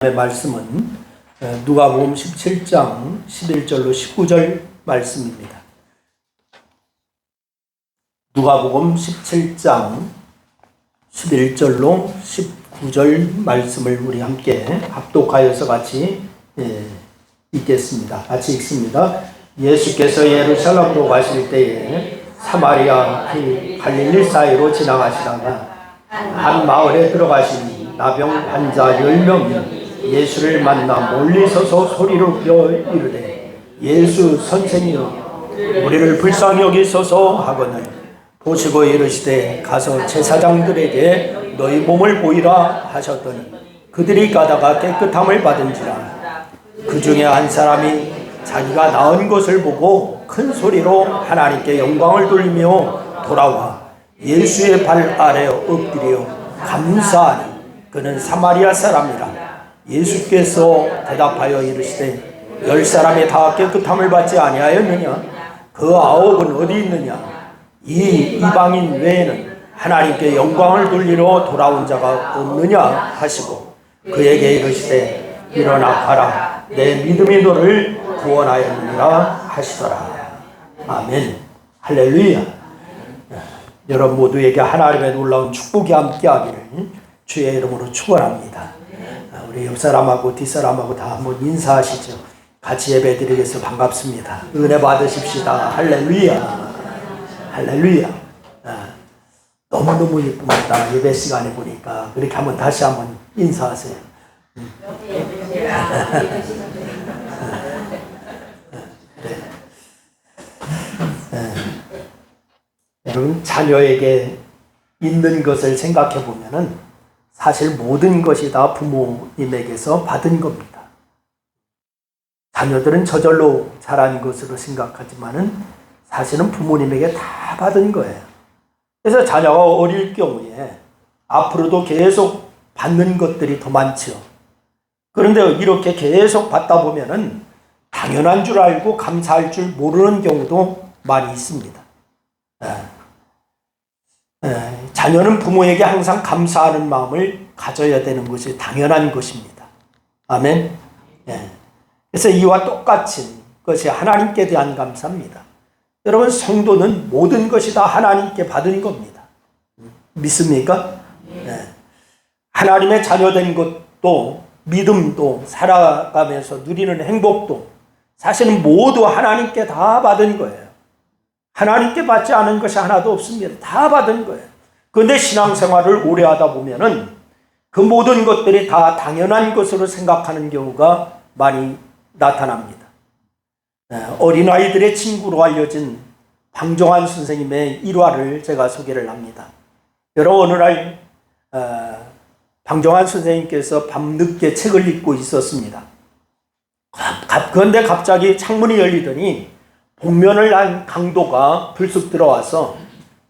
말씀은 누가복음 17장 11절로 19절 말씀입니다. 누가복음 17장 11절로 19절 말씀을 우리 함께 합독하여서 같이 읽겠습니다. 같이 읽습니다. 예수께서 예루살렘으로 가실 때에 사마리아 갈릴리 사이로 지나가시다가 한 마을에 들어가시니 나병 환자 10명이 예수를 만나 멀리 서서 소리로 며 이르되 예수 선생이여 우리를 불쌍히 여기소서 하거늘 보시고 이르시되 가서 제사장들에게 너희 몸을 보이라 하셨더니 그들이 가다가 깨끗함을 받은지라. 그 중에 한 사람이 자기가 나은 것을 보고 큰 소리로 하나님께 영광을 돌리며 돌아와 예수의 발 아래 엎드려 감사하니 그는 사마리아 사람이라. 예수께서 대답하여 이르시되 10사람이 다 깨끗함을 받지 아니하였느냐? 그 9은 어디 있느냐? 이 이방인 외에는 하나님께 영광을 돌리러 돌아온 자가 없느냐 하시고 그에게 이르시되 일어나 가라 내 믿음이 너를 구원하였느니라 하시더라. 아멘. 할렐루야. 여러분 모두에게 하나님의 놀라운 축복이 함께하기를 주의 이름으로 축원합니다. 우리 옆사람하고 뒷사람하고 다 한번 인사하시죠. 같이 예배드리겠습니다. 반갑습니다. 은혜 받으십시다. 할렐루야. 할렐루야. 너무너무 예쁩니다. 예배 시간에 보니까. 그렇게 한번 다시 한번 인사하세요. 여러분 자녀에게 있는 것을 생각해 보면은 사실 모든 것이 다 부모님에게서 받은 겁니다. 자녀들은 저절로 자란 것으로 생각하지만은 사실은 부모님에게 다 받은 거예요. 그래서 자녀가 어릴 경우에 앞으로도 계속 받는 것들이 더 많죠. 그런데 이렇게 계속 받다 보면은 당연한 줄 알고 감사할 줄 모르는 경우도 많이 있습니다. 자녀는 부모에게 항상 감사하는 마음을 가져야 되는 것이 당연한 것입니다. 아멘. 그래서 이와 똑같은 것이 하나님께 대한 감사입니다. 여러분 성도는 모든 것이 다 하나님께 받은 겁니다. 믿습니까? 하나님의 자녀된 것도 믿음도 살아가면서 누리는 행복도 사실은 모두 하나님께 다 받은 거예요. 하나님께 받지 않은 것이 하나도 없습니다. 다 받은 거예요. 그런데 신앙생활을 오래 하다 보면은 그 모든 것들이 다 당연한 것으로 생각하는 경우가 많이 나타납니다. 어린아이들의 친구로 알려진 방정환 선생님의 일화를 제가 소개를 합니다. 여러분 어느 날 방정환 선생님께서 밤늦게 책을 읽고 있었습니다. 그런데 갑자기 창문이 열리더니 복면을 한 강도가 불쑥 들어와서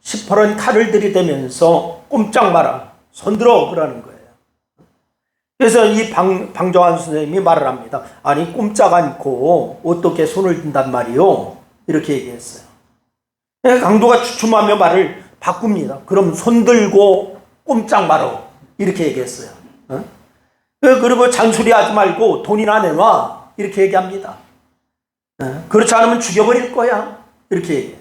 시퍼런 칼을 들이대면서 꼼짝 마라, 손들어 그러는 거예요. 그래서 이 방정환 선생님이 말을 합니다. 아니 꼼짝 않고 어떻게 손을 든단 말이요? 이렇게 얘기했어요. 강도가 주춤하며 말을 바꿉니다. 그럼 손들고 꼼짝 마라 이렇게 얘기했어요. 그리고 잔소리하지 말고 돈이나 내놔 이렇게 얘기합니다. 그렇지 않으면 죽여버릴 거야 이렇게 얘기해요.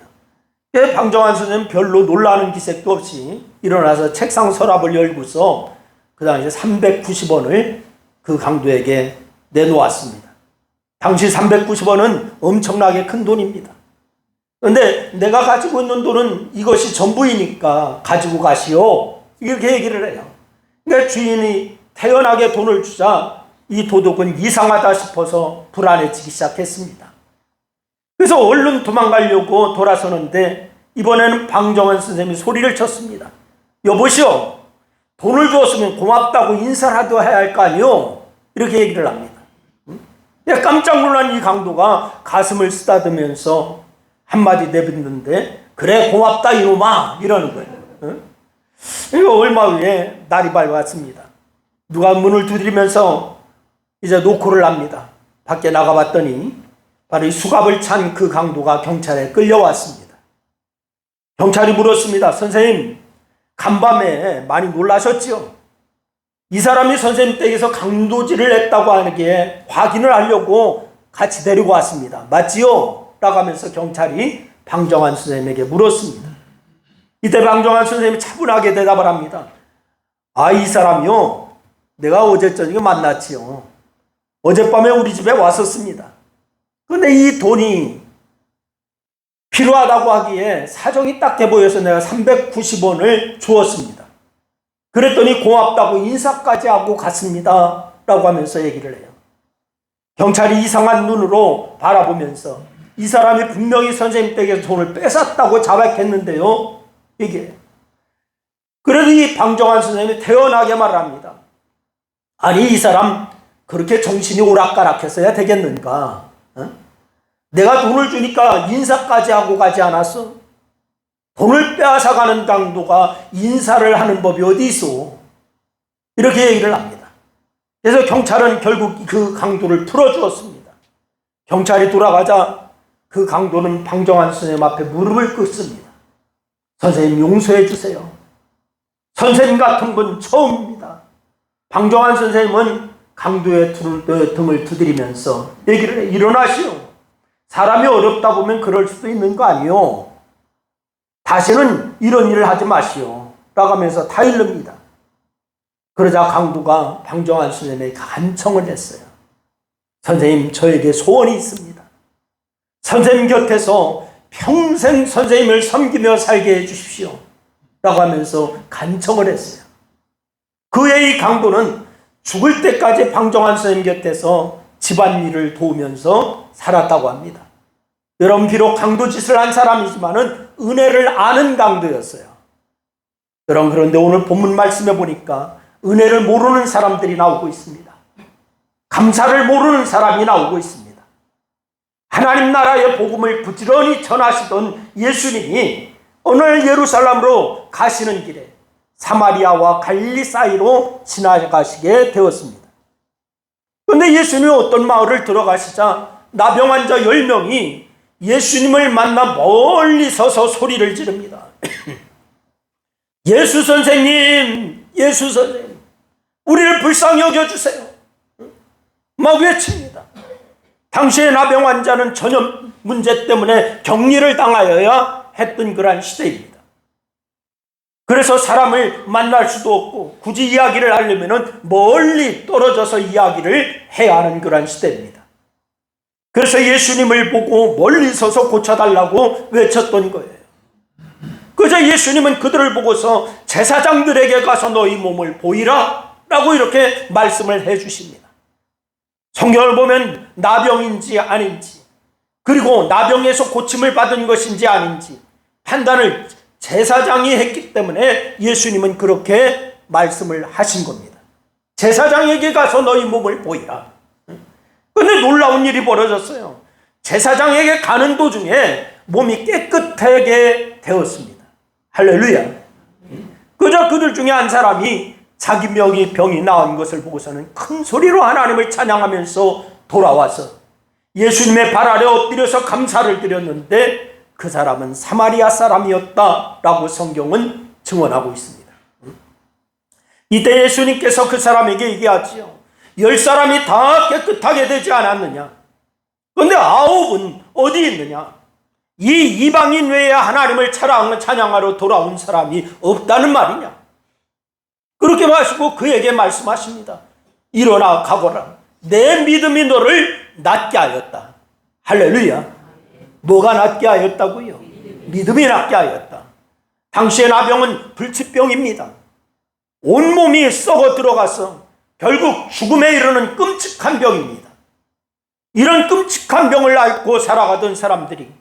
방정환 선생님 별로 놀라는 기색도 없이 일어나서 책상 서랍을 열고서 그 당시에 390원을 그 강도에게 내놓았습니다. 당시 390원은 엄청나게 큰 돈입니다. 그런데 내가 가지고 있는 돈은 이것이 전부이니까 가지고 가시오 이렇게 얘기를 해요. 그러니까 주인이 태연하게 돈을 주자 이 도둑은 이상하다 싶어서 불안해지기 시작했습니다. 그래서 얼른 도망가려고 돌아서는데 이번에는 방정환 선생님이 소리를 쳤습니다. 여보시오, 돈을 주었으면 고맙다고 인사라도 해야 할 거 아니요? 이렇게 얘기를 합니다. 깜짝 놀란 이 강도가 가슴을 쓰다듬으면서 한마디 내뱉는데 그래 고맙다 이놈아 이러는 거예요. 이거 얼마 후에 날이 밝았습니다. 누가 문을 두드리면서 이제 노크를 합니다. 밖에 나가봤더니 바로 이 수갑을 찬 그 강도가 경찰에 끌려왔습니다. 경찰이 물었습니다. 선생님, 간밤에 많이 놀라셨지요? 이 사람이 선생님 댁에서 강도질을 했다고 하기에 확인을 하려고 같이 데리고 왔습니다. 맞지요? 라고 하면서 경찰이 방정환 선생님에게 물었습니다. 이때 방정환 선생님이 차분하게 대답을 합니다. 이 사람이요, 내가 어제 저녁에 만났지요. 어젯밤에 우리 집에 왔었습니다. 근데 이 돈이 필요하다고 하기에 사정이 딱해 보여서 내가 390원을 주었습니다. 그랬더니 고맙다고 인사까지 하고 갔습니다. 라고 하면서 얘기를 해요. 경찰이 이상한 눈으로 바라보면서 이 사람이 분명히 선생님 댁에서 돈을 뺏었다고 자백했는데요. 이게. 그래도 이 방정환 선생님이 태연하게 말합니다. 아니, 이 사람 그렇게 정신이 오락가락해서야 되겠는가? 내가 돈을 주니까 인사까지 하고 가지 않았어? 돈을 빼앗아가는 강도가 인사를 하는 법이 어디 있어? 이렇게 얘기를 합니다. 그래서 경찰은 결국 그 강도를 풀어주었습니다. 경찰이 돌아가자 그 강도는 방정환 선생님 앞에 무릎을 꿇습니다. 선생님 용서해 주세요. 선생님 같은 분 처음입니다. 방정환 선생님은 강도의 등을 두드리면서 얘기를 해. 일어나시오. 사람이 어렵다 보면 그럴 수도 있는 거 아니요. 다시는 이런 일을 하지 마시오. 라고 하면서 다 일릅니다. 그러자 강도가 방정환 선생님에게 간청을 했어요. 선생님, 저에게 소원이 있습니다. 선생님 곁에서 평생 선생님을 섬기며 살게 해주십시오. 라고 하면서 간청을 했어요. 그의 이 강도는 죽을 때까지 방정환 선생님 곁에서 집안일을 도우면서 살았다고 합니다. 여러분, 비록 강도짓을 한 사람이지만은 은혜를 아는 강도였어요. 여러분, 그런데 오늘 본문 말씀에 보니까 은혜를 모르는 사람들이 나오고 있습니다. 감사를 모르는 사람이 나오고 있습니다. 하나님 나라의 복음을 부지런히 전하시던 예수님이 오늘 예루살렘으로 가시는 길에 사마리아와 갈릴리 사이로 지나가시게 되었습니다. 그런데 예수님이 어떤 마을을 들어가시자 나병 환자 10명이 예수님을 만나 멀리 서서 소리를 지릅니다. 예수 선생님, 예수 선생님, 우리를 불쌍히 여겨주세요. 막 외칩니다. 당시의 나병 환자는 전혀 문제 때문에 격리를 당하여야 했던 그러한 시대입니다. 그래서 사람을 만날 수도 없고 굳이 이야기를 하려면 멀리 떨어져서 이야기를 해야 하는 그러한 시대입니다. 그래서 예수님을 보고 멀리 서서 고쳐달라고 외쳤던 거예요. 그저 예수님은 그들을 보고서 제사장들에게 가서 너희 몸을 보이라 라고 이렇게 말씀을 해 주십니다. 성경을 보면 나병인지 아닌지, 그리고 나병에서 고침을 받은 것인지 아닌지 판단을 제사장이 했기 때문에 예수님은 그렇게 말씀을 하신 겁니다. 제사장에게 가서 너희 몸을 보이라. 그런데 놀라운 일이 벌어졌어요. 제사장에게 가는 도중에 몸이 깨끗하게 되었습니다. 할렐루야. 그저 그들 중에 한 사람이 자기 병이 나은 것을 보고서는 큰 소리로 하나님을 찬양하면서 돌아와서 예수님의 발 아래 엎드려서 감사를 드렸는데 그 사람은 사마리아 사람이었다라고 성경은 증언하고 있습니다. 이때 예수님께서 그 사람에게 얘기하지요. 10사람이 다 깨끗하게 되지 않았느냐? 그런데 9은 어디 있느냐? 이 이방인 외에 하나님을 찬양하러 돌아온 사람이 없다는 말이냐? 그렇게 마시고 그에게 말씀하십니다. 일어나 가거라. 내 믿음이 너를 낫게 하였다. 할렐루야. 뭐가 낫게 하였다고요? 믿음이 낫게 하였다. 당시의 나병은 불치병입니다. 온몸이 썩어 들어가서 결국 죽음에 이르는 끔찍한 병입니다. 이런 끔찍한 병을 앓고 살아가던 사람들이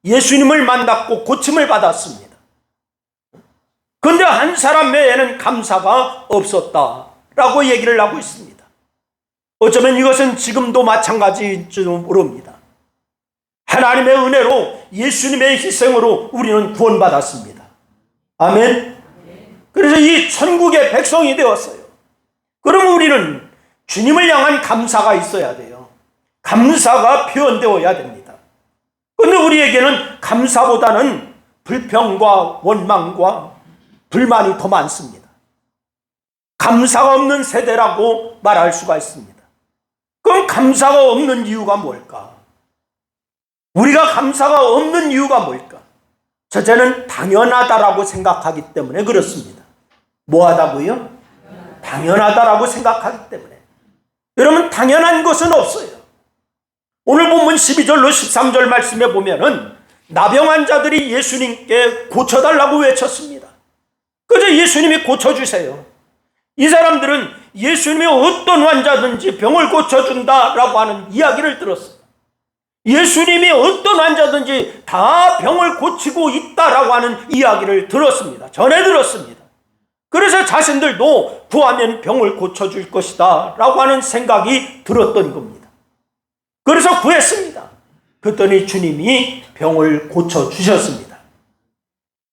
예수님을 만났고 고침을 받았습니다. 그런데 한 사람 외에는 감사가 없었다라고 얘기를 하고 있습니다. 어쩌면 이것은 지금도 마찬가지일지도 모릅니다. 하나님의 은혜로 예수님의 희생으로 우리는 구원받았습니다. 아멘. 그래서 이 천국의 백성이 되었어요. 그럼 우리는 주님을 향한 감사가 있어야 돼요. 감사가 표현되어야 됩니다. 그런데 우리에게는 감사보다는 불평과 원망과 불만이 더 많습니다. 감사가 없는 세대라고 말할 수가 있습니다. 그럼 감사가 없는 이유가 뭘까? 우리가 감사가 없는 이유가 뭘까? 첫째는 당연하다라고 생각하기 때문에 그렇습니다. 뭐하다고요? 당연하다라고 생각하기 때문에. 여러분, 당연한 것은 없어요. 오늘 본문 12절로 13절 말씀에 보면은 나병 환자들이 예수님께 고쳐달라고 외쳤습니다. 그저 예수님이 고쳐주세요. 이 사람들은 예수님이 어떤 환자든지 병을 고쳐준다라고 하는 이야기를 들었어요. 예수님이 어떤 환자든지 다 병을 고치고 있다라고 하는 이야기를 들었습니다. 전해 들었습니다. 그래서 자신들도 구하면 병을 고쳐줄 것이다 라고 하는 생각이 들었던 겁니다. 그래서 구했습니다. 그랬더니 주님이 병을 고쳐주셨습니다.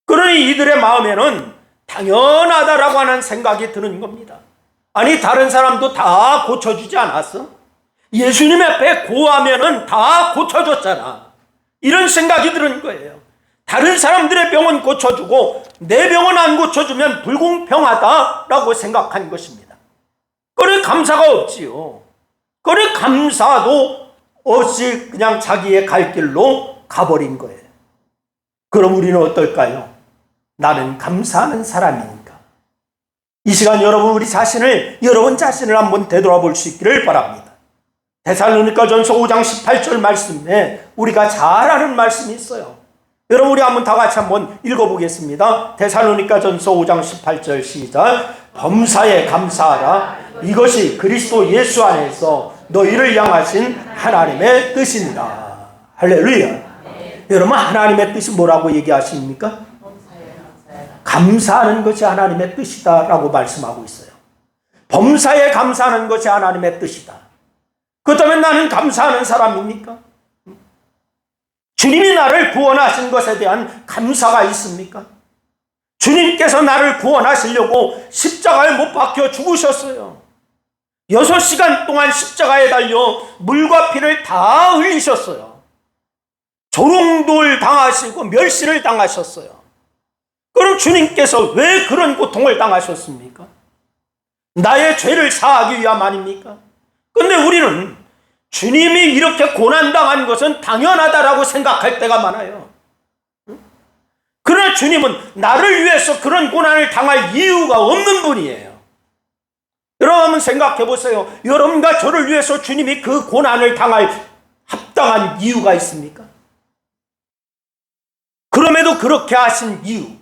그러니 이들의 마음에는 당연하다라고 하는 생각이 드는 겁니다. 아니, 다른 사람도 다 고쳐주지 않았어? 예수님 앞에 구하면은 다 고쳐줬잖아. 이런 생각이 드는 거예요. 다른 사람들의 병은 고쳐주고 내 병은 안 고쳐주면 불공평하다라고 생각한 것입니다. 그래, 감사가 없지요. 그래, 감사도 없이 그냥 자기의 갈 길로 가버린 거예요. 그럼 우리는 어떨까요? 나는 감사하는 사람이니까. 이 시간 여러분 자신을 한번 되돌아볼 수 있기를 바랍니다. 데살로니가전서 5장 18절 말씀에 우리가 잘 아는 말씀이 있어요. 여러분, 우리 한번 다 같이 한번 읽어보겠습니다. 데살로니가전서 5장 18절 시작. 범사에 감사하라. 이것이 그리스도 예수 안에서 너희를 향하신 하나님의 뜻입니다. 할렐루야. 여러분, 하나님의 뜻이 뭐라고 얘기하십니까? 감사하는 것이 하나님의 뜻이다라고 말씀하고 있어요. 범사에 감사하는 것이 하나님의 뜻이다. 그렇다면 나는 감사하는 사람입니까? 주님이 나를 구원하신 것에 대한 감사가 있습니까? 주님께서 나를 구원하시려고 십자가에 못 박혀 죽으셨어요. 6시간 동안 십자가에 달려 물과 피를 다 흘리셨어요. 조롱돌 당하시고 멸시를 당하셨어요. 그럼 주님께서 왜 그런 고통을 당하셨습니까? 나의 죄를 사하기 위함 아닙니까? 근데 우리는 주님이 이렇게 고난당한 것은 당연하다라고 생각할 때가 많아요. 그러나 주님은 나를 위해서 그런 고난을 당할 이유가 없는 분이에요. 여러분, 한번 생각해 보세요. 여러분과 저를 위해서 주님이 그 고난을 당할 합당한 이유가 있습니까? 그럼에도 그렇게 하신 이유,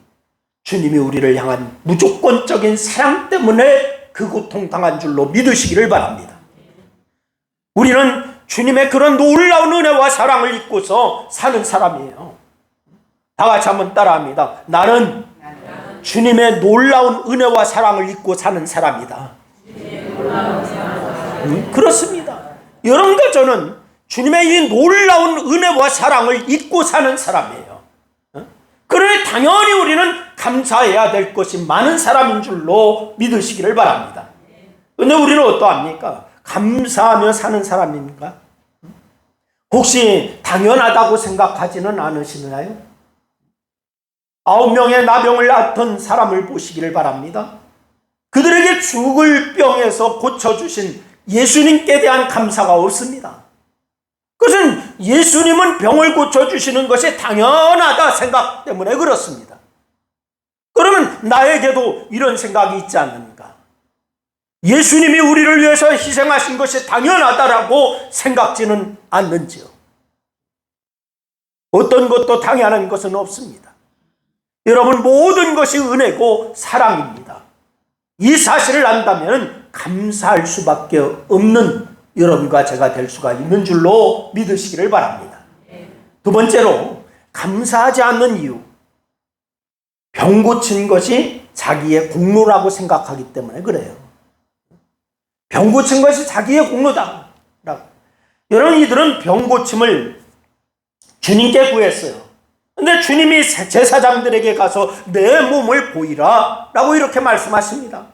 주님이 우리를 향한 무조건적인 사랑 때문에 그 고통 당한 줄로 믿으시기를 바랍니다. 우리는 주님의 그런 놀라운 은혜와 사랑을 잊고서 사는 사람이에요. 다 같이 한번 따라합니다. 나는 주님의 놀라운 은혜와 사랑을 잊고 사는 사람이다. 그렇습니다. 여러분과 저는 주님의 이 놀라운 은혜와 사랑을 잊고 사는 사람이에요. 그러니 당연히 우리는 감사해야 될 것이 많은 사람인 줄로 믿으시기를 바랍니다. 그런데 우리는 어떠합니까? 감사하며 사는 사람입니까? 혹시 당연하다고 생각하지는 않으시나요? 9명의 나병을 앓던 사람을 보시기를 바랍니다. 그들에게 죽을 병에서 고쳐주신 예수님께 대한 감사가 없습니다. 그것은 예수님은 병을 고쳐주시는 것이 당연하다 생각 때문에 그렇습니다. 그러면 나에게도 이런 생각이 있지 않는가? 예수님이 우리를 위해서 희생하신 것이 당연하다라고 생각지는 않는지요? 어떤 것도 당연한 것은 없습니다. 여러분, 모든 것이 은혜고 사랑입니다. 이 사실을 안다면 감사할 수밖에 없는 여러분과 제가 될 수가 있는 줄로 믿으시기를 바랍니다. 두 번째로, 감사하지 않는 이유, 병 고친 것이 자기의 공로라고 생각하기 때문에 그래요. 병 고친 것이 자기의 공로다. 여러분, 이들은 병 고침을 주님께 구했어요. 근데 주님이 제사장들에게 가서 내 몸을 보이라 라고 이렇게 말씀하십니다.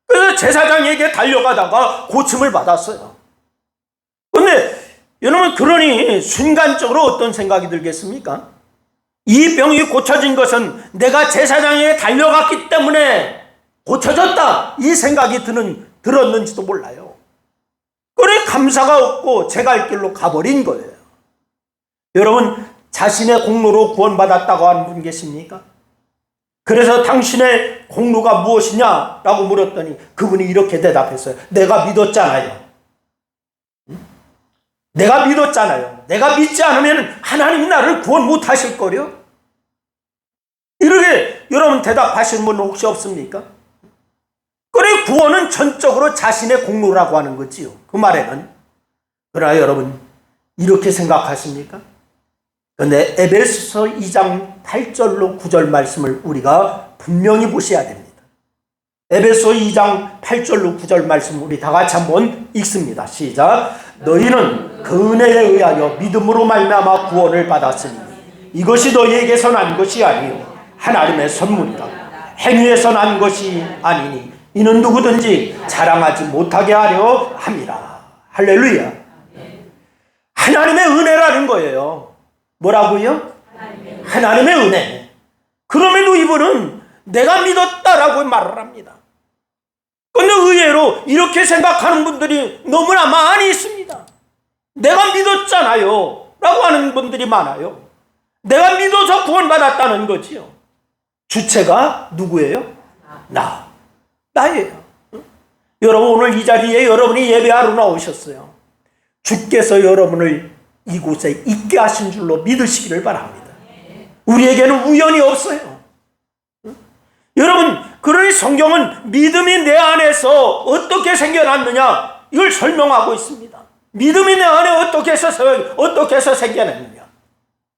그래서 제사장에게 달려가다가 고침을 받았어요. 근데 여러분, 그러니 순간적으로 어떤 생각이 들겠습니까? 이 병이 고쳐진 것은 내가 제사장에게 달려갔기 때문에 고쳐졌다 이 생각이 들었는지도 몰라요. 그래 감사가 없고 제 갈 길로 가버린 거예요. 여러분, 자신의 공로로 구원받았다고 하는 분 계십니까? 그래서 당신의 공로가 무엇이냐라고 물었더니 그분이 이렇게 대답했어요. 내가 믿었잖아요. 내가 믿었잖아요. 내가 믿지 않으면 하나님이 나를 구원 못하실 거요. 이렇게 여러분 대답하시는 분 혹시 없습니까? 그래, 구원은 전적으로 자신의 공로라고 하는 거지요. 그 말에는. 그러나 여러분, 이렇게 생각하십니까? 그런데 에베소서 2장 8절로 9절 말씀을 우리가 분명히 보셔야 됩니다. 에베소 2장 8절로 9절 말씀 우리 다 같이 한번 읽습니다. 시작. 너희는 그 은혜에 의하여 믿음으로 말미암아 구원을 받았으니 이것이 너희에게서 난 것이 아니요 하나님의 선물이라. 행위에서 난 것이 아니니 이는 누구든지 자랑하지 못하게 하려 함이라. 할렐루야. 하나님의 은혜라는 거예요. 뭐라고요? 하나님의 은혜. 그럼에도 이분은 내가 믿었다라고 말을 합니다. 그런데 의외로 이렇게 생각하는 분들이 너무나 많이 있습니다. 내가 믿었잖아요 라고 하는 분들이 많아요. 내가 믿어서 구원받았다는 거지요. 주체가 누구예요? 나예요. 여러분, 오늘 이 자리에 여러분이 예배하러 나오셨어요. 주께서 여러분을 이곳에 있게 하신 줄로 믿으시기를 바랍니다. 우리에게는 우연이 없어요. 여러분, 그러니 성경은 믿음이 내 안에서 어떻게 생겨났느냐 이걸 설명하고 있습니다. 믿음이 내 안에 어떻게 해서 생겨났느냐.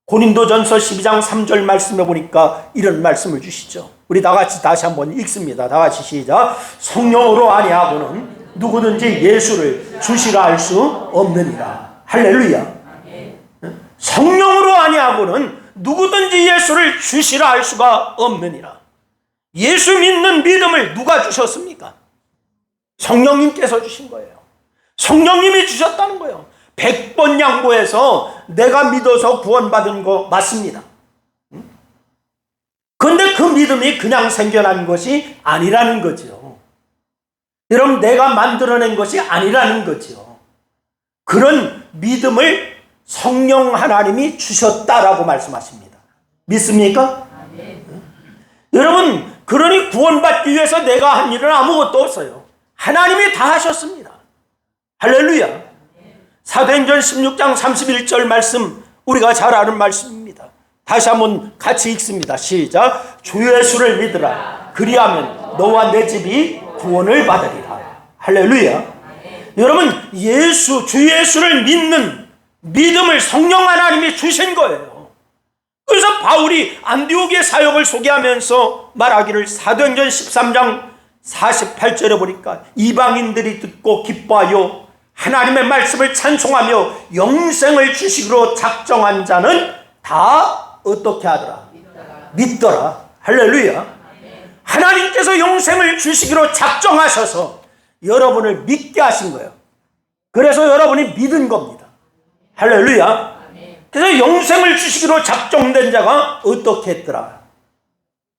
고린도전서 12장 3절 말씀에 보니까 이런 말씀을 주시죠. 우리 다 같이 다시 한번 읽습니다. 다 같이 시작. 성령으로 아니하고는 누구든지 예수를 주시라 할 수 없느니라. 할렐루야. 성령으로 아니하고는 누구든지 예수를 주시라 할 수가 없느니라. 예수 믿는 믿음을 누가 주셨습니까? 성령님께서 주신 거예요. 성령님이 주셨다는 거예요. 100번 양보해서 내가 믿어서 구원받은 거 맞습니다. 그런데 그 믿음이 그냥 생겨난 것이 아니라는 거죠. 여러분, 내가 만들어낸 것이 아니라는 거죠. 그런 믿음을 성령 하나님이 주셨다라고 말씀하십니다. 믿습니까? 여러분, 그러니 구원받기 위해서 내가 한 일은 아무것도 없어요. 하나님이 다 하셨습니다. 할렐루야. 사도행전 16장 31절 말씀 우리가 잘 아는 말씀입니다. 다시 한번 같이 읽습니다. 시작. 주 예수를 믿으라. 그리하면 너와 내 집이 구원을 받으리라. 할렐루야. 여러분, 주 예수를 믿는 믿음을 성령 하나님이 주신 거예요. 그래서 바울이 안디옥의 사역을 소개하면서 말하기를 사도행전 13장 48절에 보니까 이방인들이 듣고 기뻐하여 하나님의 말씀을 찬송하며 영생을 주시기로 작정한 자는 다 어떻게 하더라? 믿더라. 할렐루야. 하나님께서 영생을 주시기로 작정하셔서 여러분을 믿게 하신 거예요. 그래서 여러분이 믿은 겁니다. 할렐루야. 그래서 영생을 주시기로 작정된 자가 어떻게 했더라?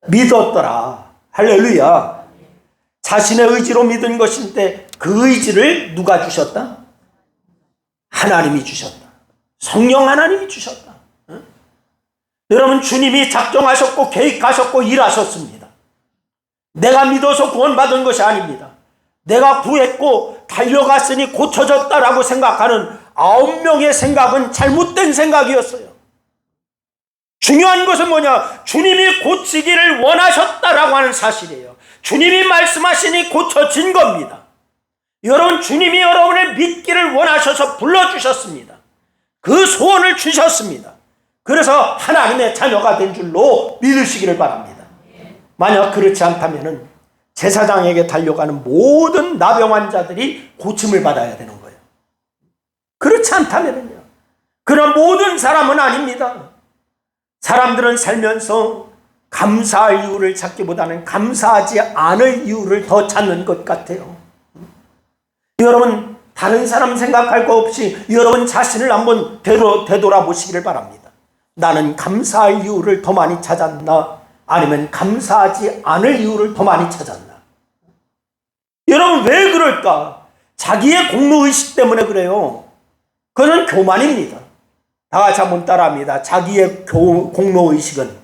믿었더라. 할렐루야. 자신의 의지로 믿은 것인데 그 의지를 누가 주셨다? 하나님이 주셨다. 성령 하나님이 주셨다. 응? 여러분, 주님이 작정하셨고 계획하셨고 일하셨습니다. 내가 믿어서 구원받은 것이 아닙니다. 내가 구했고 달려갔으니 고쳐졌다라고 생각하는 9명의 생각은 잘못된 생각이었어요. 중요한 것은 뭐냐? 주님이 고치기를 원하셨다라고 하는 사실이에요. 주님이 말씀하시니 고쳐진 겁니다. 여러분, 주님이 여러분의 믿기를 원하셔서 불러주셨습니다. 그 소원을 주셨습니다. 그래서 하나님의 자녀가 된 줄로 믿으시기를 바랍니다. 만약 그렇지 않다면 제사장에게 달려가는 모든 나병 환자들이 고침을 받아야 되는 거예요. 그렇지 않다면요. 그런 모든 사람은 아닙니다. 사람들은 살면서 감사할 이유를 찾기보다는 감사하지 않을 이유를 더 찾는 것 같아요. 여러분, 다른 사람 생각할 거 없이 여러분 자신을 한번 되돌아보시기를 바랍니다. 나는 감사할 이유를 더 많이 찾았나? 아니면 감사하지 않을 이유를 더 많이 찾았나? 여러분 왜 그럴까? 자기의 공로의식 때문에 그래요. 그건 교만입니다. 다 같이 한번 따라합니다. 자기의 공로의식은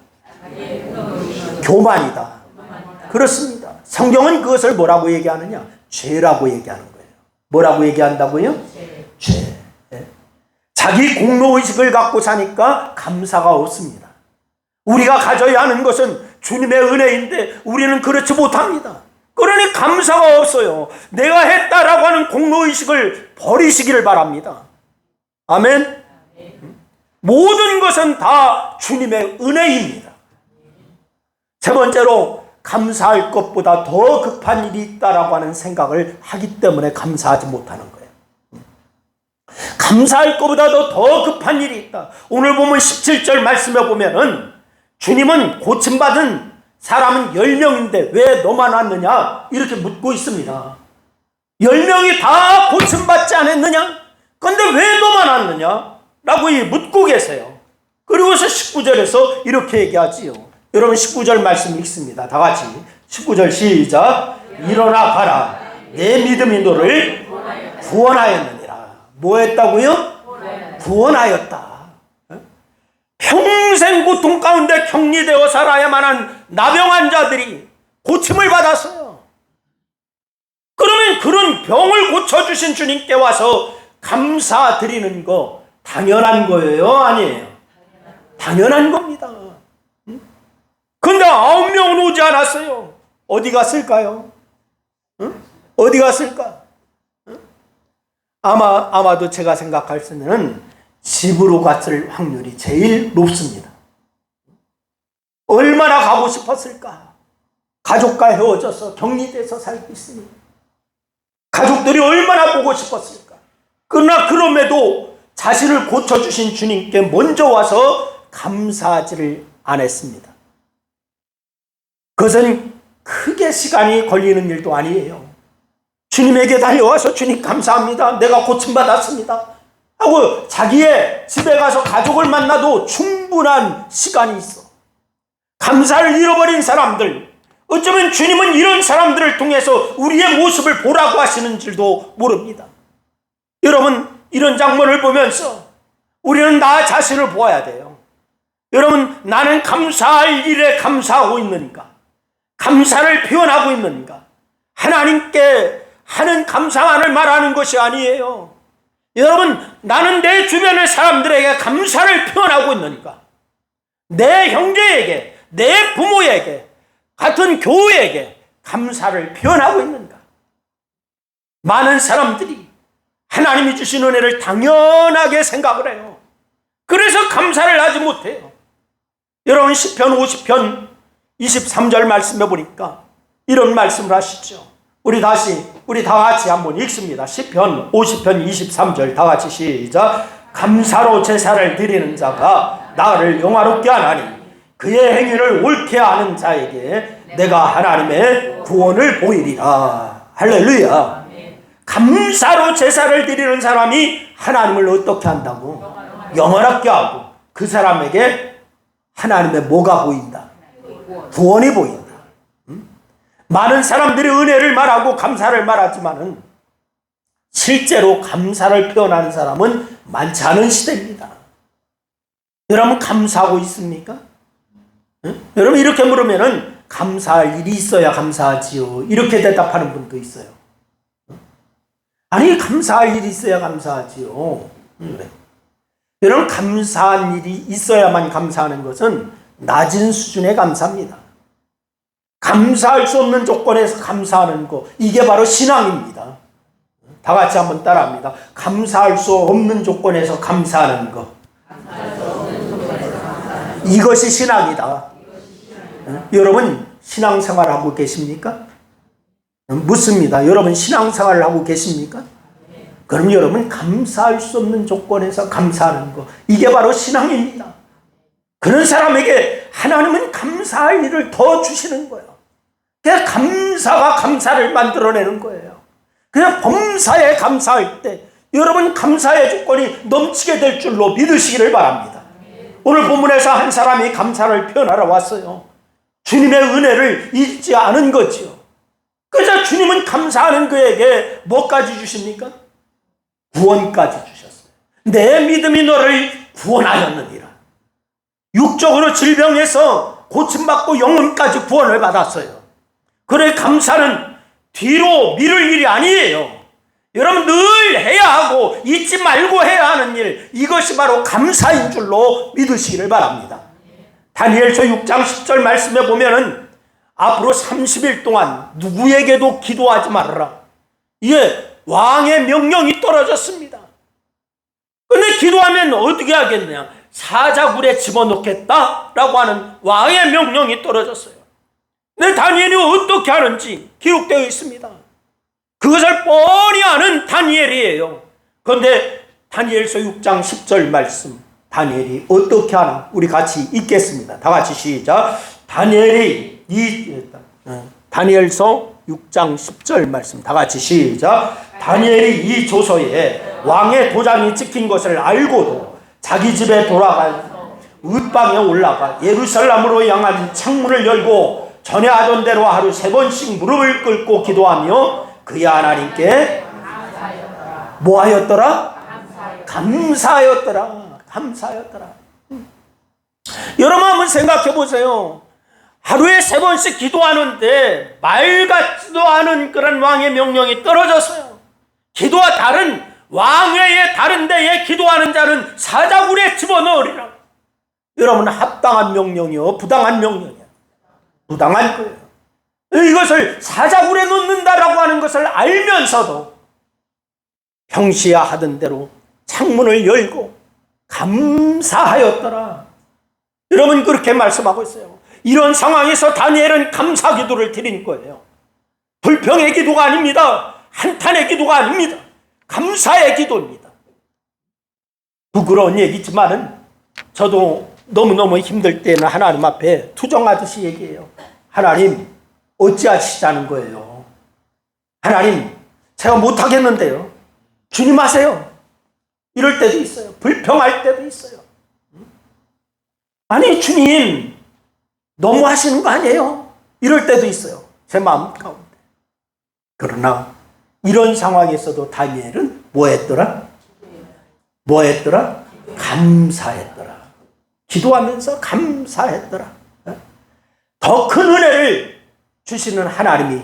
교만이다. 그렇습니다. 성경은 그것을 뭐라고 얘기하느냐? 죄라고 얘기하는 거예요. 뭐라고 얘기한다고요? 죄. 자기 공로의식을 갖고 사니까 감사가 없습니다. 우리가 가져야 하는 것은 주님의 은혜인데 우리는 그렇지 못합니다. 그러니 감사가 없어요. 내가 했다라고 하는 공로의식을 버리시기를 바랍니다. 아멘. 모든 것은 다 주님의 은혜입니다. 세 번째로, 감사할 것보다 더 급한 일이 있다라고 하는 생각을 하기 때문에 감사하지 못하는 거예요. 감사할 것보다도 더 급한 일이 있다. 오늘 보면 17절 말씀에 보면은 주님은 고침받은 사람은 10명인데 왜 너만 왔느냐? 이렇게 묻고 있습니다. 10명이 다 고침받지 않았느냐? 그런데 왜 너만 왔느냐? 라고 묻고 계세요. 그리고서 19절에서 이렇게 얘기하지요. 여러분 19절 말씀 읽습니다. 다 같이 19절 시작. 일어나 가라. 내 믿음이 너를 구원하였느니라. 뭐 했다고요? 구원하였다. 평생 고통 가운데 격리되어 살아야만 한 나병 환자들이 고침을 받았어요. 그러면 그런 병을 고쳐주신 주님께 와서 감사드리는 거 당연한 거예요? 아니에요? 당연한 겁니다. 근데 9명은 오지 않았어요. 어디 갔을까요? 어디 갔을까? 아마도 제가 생각할 때는 집으로 갔을 확률이 제일 높습니다. 얼마나 가고 싶었을까? 가족과 헤어져서 격리돼서 살고 있으니 가족들이 얼마나 보고 싶었을까? 그러나 그럼에도 자신을 고쳐주신 주님께 먼저 와서 감사하지를 않았습니다. 그것은 크게 시간이 걸리는 일도 아니에요. 주님에게 달려와서 주님 감사합니다. 내가 고침받았습니다. 하고 자기의 집에 가서 가족을 만나도 충분한 시간이 있어. 감사를 잃어버린 사람들, 어쩌면 주님은 이런 사람들을 통해서 우리의 모습을 보라고 하시는 줄도 모릅니다. 여러분, 이런 장면을 보면서 우리는 나 자신을 보아야 돼요. 여러분, 나는 감사할 일에 감사하고 있는가? 감사를 표현하고 있는가? 하나님께 하는 감사만을 말하는 것이 아니에요. 여러분, 나는 내 주변의 사람들에게 감사를 표현하고 있는가? 내 형제에게, 내 부모에게, 같은 교회에게 감사를 표현하고 있는가? 많은 사람들이 하나님이 주신 은혜를 당연하게 생각을 해요. 그래서 감사를 하지 못해요. 여러분, 시편 50편 23절 말씀해 보니까 이런 말씀을 하시죠. 우리 다 같이 한번 읽습니다. 시편 50편 23절 다 같이 시작. 감사로 제사를 드리는 자가 나를 영화롭게 하나니 그의 행위를 옳게 아는 자에게 내가 하나님의 구원을 보이리라. 할렐루야. 감사로 제사를 드리는 사람이 하나님을 어떻게 한다고? 영원하게 하고 그 사람에게 하나님의 뭐가 보인다? 구원이 보인다. 많은 사람들이 은혜를 말하고 감사를 말하지만은 실제로 감사를 표현하는 사람은 많지 않은 시대입니다. 여러분, 감사하고 있습니까? 여러분, 이렇게 물으면은 감사할 일이 있어야 감사하지요. 이렇게 대답하는 분도 있어요. 아니, 감사할 일이 있어야 감사하지요. 여러분, 감사한 일이 있어야만 감사하는 것은 낮은 수준의 감사입니다. 감사할 수 없는 조건에서 감사하는 거, 이게 바로 신앙입니다. 다 같이 한번 따라합니다. 감사할 수 없는 조건에서 감사하는 거, 이것이 신앙이다. 여러분, 신앙생활 하고 계십니까? 묻습니다. 여러분, 신앙생활을 하고 계십니까? 그럼 여러분, 감사할 수 없는 조건에서 감사하는 거, 이게 바로 신앙입니다. 그런 사람에게 하나님은 감사할 일을 더 주시는 거예요. 그냥 감사가 감사를 만들어내는 거예요. 그냥 범사에 감사할 때 여러분, 감사의 조건이 넘치게 될 줄로 믿으시기를 바랍니다. 오늘 본문에서 한 사람이 감사를 표현하러 왔어요. 주님의 은혜를 잊지 않은 거지요. 그저 주님은 감사하는 그에게 뭐까지 주십니까? 구원까지 주셨어요. 내 믿음이 너를 구원하였느니라. 육적으로 질병에서 고침받고 영혼까지 구원을 받았어요. 그래 감사는 뒤로 미룰 일이 아니에요. 여러분 늘 해야 하고 잊지 말고 해야 하는 일, 이것이 바로 감사인 줄로 믿으시기를 바랍니다. 다니엘서 6장 10절 말씀에 보면은 앞으로 30일 동안 누구에게도 기도하지 말아라. 이게 왕의 명령이 떨어졌습니다. 근데 기도하면 어떻게 하겠냐? 사자굴에 집어넣겠다라고 하는 왕의 명령이 떨어졌어요. 근데 다니엘이 어떻게 하는지 기록되어 있습니다. 그것을 뻔히 아는 다니엘이에요. 그런데 다니엘서 6장 10절 말씀, 다니엘이 어떻게 하나 우리 같이 읽겠습니다. 다 같이 시작. 다니엘서 6장 10절 말씀 다 같이 시작. 다니엘이 이 조서에 왕의 도장이 찍힌 것을 알고도 자기 집에 돌아간 윗방에 올라가 예루살렘으로 향한 창문을 열고 전에 하던 대로 하루 3번씩 무릎을 꿇고 기도하며 그의 하나님께 뭐 하였더라? 감사하였더라. 감사하였더라. 여러분 한번 생각해 보세요. 하루에 3번씩 기도하는데 말 같지도 않은 그런 왕의 명령이 떨어졌어요. 기도와 다른 왕회의 다른 데에 기도하는 자는 사자굴에 집어넣으리라. 여러분 합당한 명령이요 부당한 명령이야. 부당한 거예요. 이것을 사자굴에 넣는다라고 하는 것을 알면서도 평시에 하던 대로 창문을 열고 감사하였더라. 여러분 그렇게 말씀하고 있어요. 이런 상황에서 다니엘은 감사 기도를 드린 거예요. 불평의 기도가 아닙니다. 한탄의 기도가 아닙니다. 감사의 기도입니다. 부끄러운 얘기지만은 저도 너무너무 힘들 때는 하나님 앞에 투정하듯이 얘기해요. 하나님 어찌하시자는 거예요. 하나님 제가 못하겠는데요. 주님 하세요. 이럴 때도 있어요. 불평할 때도 있어요. 아니 주님 너무 하시는 거 아니에요? 이럴 때도 있어요. 제 마음 가운데. 그러나 이런 상황에서도 다니엘은 뭐 했더라? 뭐 했더라? 감사했더라. 기도하면서 감사했더라. 더 큰 은혜를 주시는 하나님이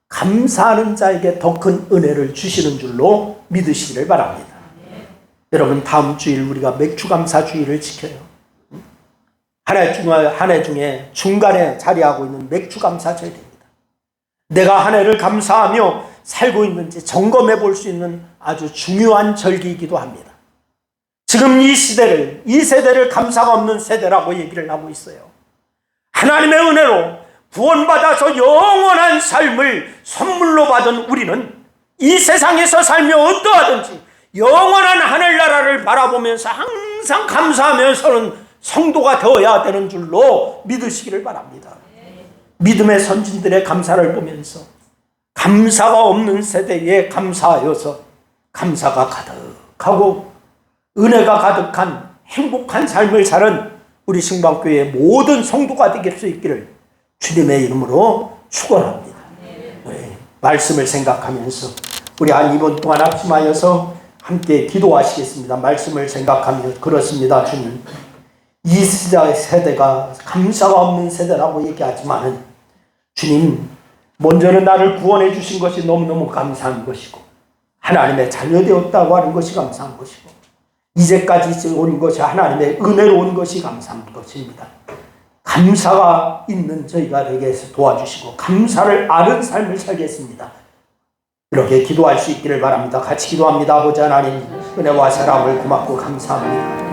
감사하는 자에게 더 큰 은혜를 주시는 줄로 믿으시기를 바랍니다. 여러분 다음 주일 우리가 맥주감사주의를 지켜요. 한 해 중에 중간에 자리하고 있는 맥주감사절입니다. 내가 한 해를 감사하며 살고 있는지 점검해 볼 수 있는 아주 중요한 절기이기도 합니다. 지금 이 세대를 감사가 없는 세대라고 얘기를 하고 있어요. 하나님의 은혜로 구원받아서 영원한 삶을 선물로 받은 우리는 이 세상에서 살며 어떠하든지 영원한 하늘나라를 바라보면서 항상 감사하면서는 성도가 되어야 되는 줄로 믿으시기를 바랍니다. 믿음의 선진들의 감사를 보면서 감사가 없는 세대에 감사하여서 감사가 가득하고 은혜가 가득한 행복한 삶을 사는 우리 신방교회의 모든 성도가 되길 수 있기를 주님의 이름으로 축원합니다. 말씀을 생각하면서 우리 한 2분 동안 합심하여서 함께 기도하시겠습니다. 말씀을 생각하며 그렇습니다. 주님, 이 세대가 감사가 없는 세대라고 얘기하지만은 주님, 먼저는 나를 구원해 주신 것이 너무너무 감사한 것이고 하나님의 자녀되었다고 하는 것이 감사한 것이고 이제까지 온 것이 하나님의 은혜로 온 것이 감사한 것입니다. 감사가 있는 저희가 되게 해서 도와주시고 감사를 아는 삶을 살겠습니다. 이렇게 기도할 수 있기를 바랍니다. 같이 기도합니다. 아버지 하나님, 은혜와 사랑을 고맙고 감사합니다.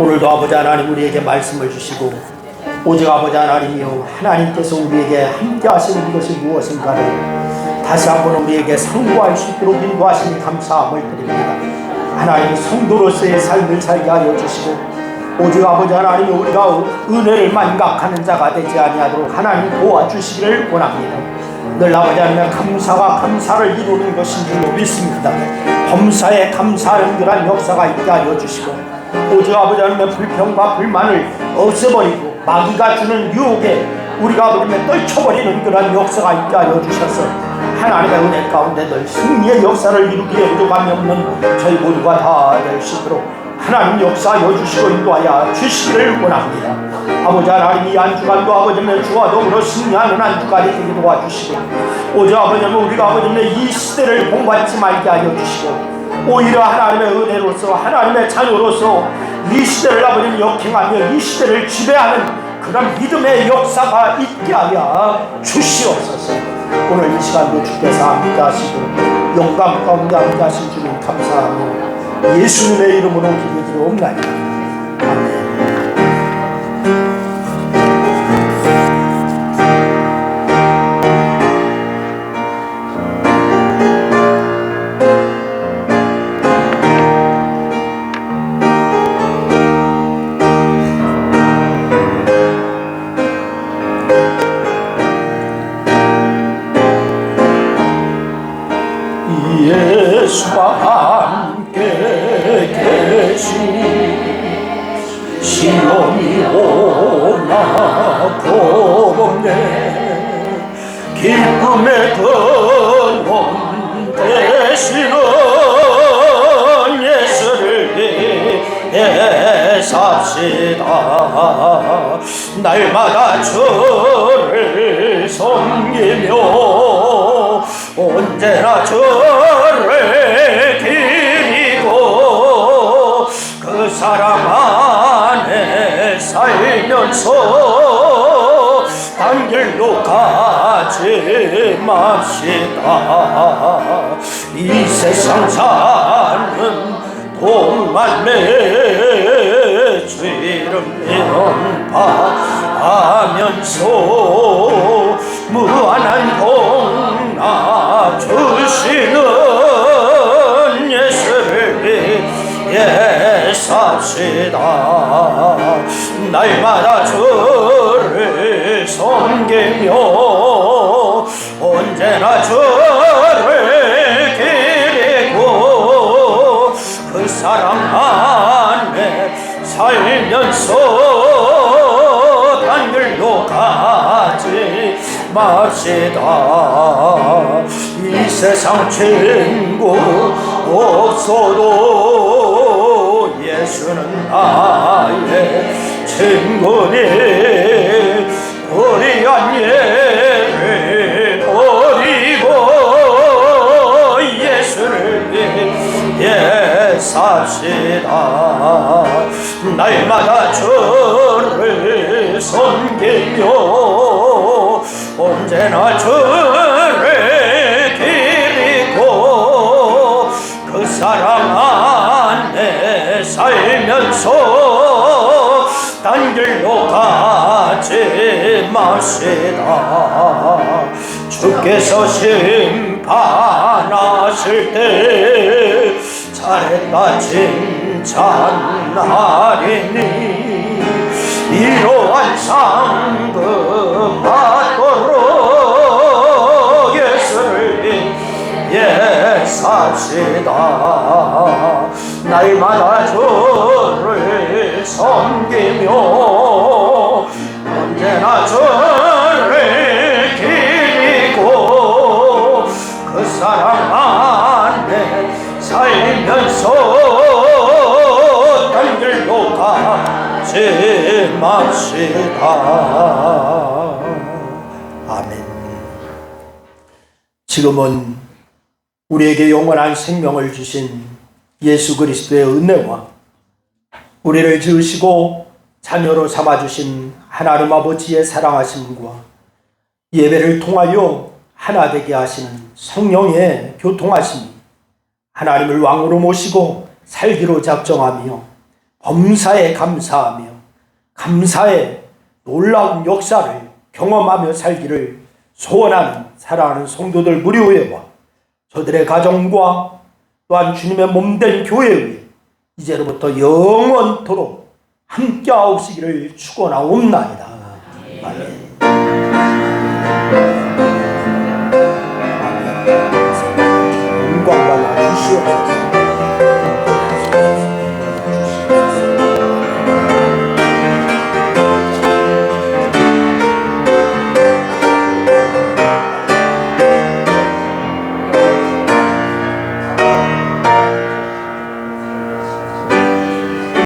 오늘도 아버지 하나님 우리에게 말씀을 주시고 오직 아버지 하나님이요 하나님께서 우리에게 함께 하시는 것이 무엇인가를 다시 한번 우리에게 상고할 수 있도록 인도하시니 감사함을 드립니다. 하나님 성도로서의 삶을 살게 하여 주시고 오직 아버지 하나님 우리가 은혜를 만각하는 자가 되지 아니하도록 하나님 도와주시기를 원합니다. 늘 아버지 하나님 감사가 감사를 이루는 것인 줄로 믿습니다. 범사에 감사하는 그런 역사가 있게 하여 주시고 오직 아버지 하나님의 불평과 불만을 없애버리고 마귀가 주는 유혹에 우리가 아버지 떨쳐버리는 그런 역사가 있게 하여 주셔서 하나님의 은혜 가운데 늘 승리의 역사를 이루기에 부족함이 없는 저희 모두가 다 될 수 있도록 하나님 역사하여 주시고 인도하여 주시기를 원합니다. 아버지 하나님, 이 한 주간도 아버지의 주와 더불어 승리하는 한 주간이 되게 도와주시고, 오직 아버지는 우리가 아버지의 이 시대를 공부하지 말게 하여 주시고, 오히려 하나님의 은혜로서 하나님의 자녀로서 이 시대를 아버지는 역행하며 이 시대를 지배하는 그런 믿음의 역사가 있게 하여 주시옵소서. 오늘 이 시간도 주께서 함께 하시고 영광 가운데 함께 하신 주님 감사하며 예수님의 이름으로 기도드리옵나이다. 아멘. 예수와 함께 계신 시온이 오나 고복네 기쁨의 근원 되시는 예수를 위해 삽시다. 날마다 주를 섬기며 언제나 주를 기리고 그 사랑 안에 살면서 딴 길로 가지 맙시다. 이 세상 사는 동안 내 죄를 면파하면서 무한한 복나 주시는 예수를 위해 삽시다. 날마다 주를 섬기며 언제나 주를 기리고 그 사랑 안에 살면서 딴 길로 가지 맙시다. 이 세상 친구 없어도 예수는 나의 친구니 불의한 예를 버리고 예수를 위해 삽시다. 날마다 주를 섬기며 언제나 주를 기리고 그 사랑 안에 살면서 딴 길로 가지 맙시다. 주께서 심판하실 때 잘했다 칭찬하리니 이러한 상급 받도록 예수를 위해 삽시다. 날마다 주를 섬기며 언제나 주를 기리고 그 사랑 안에 살면서 딴 길로 가지 맙시다. 아멘. 지금은 우리에게 영원한 생명을 주신 예수 그리스도의 은혜와 우리를 지으시고 자녀로 삼아주신 하나님 아버지의 사랑하심과 예배를 통하여 하나 되게 하시는 성령의 교통하심이 하나님을 왕으로 모시고 살기로 작정하며 범사에 감사하며 감사의 놀라운 역사를 경험하며 살기를 소원하는 사랑하는 성도들 무리오회와 저들의 가정과 또한 주님의 몸된 교회의 이제로부터 영원토록 함께하시기를 축원하옵나이다. 아멘. 영광 받아 주시옵소서.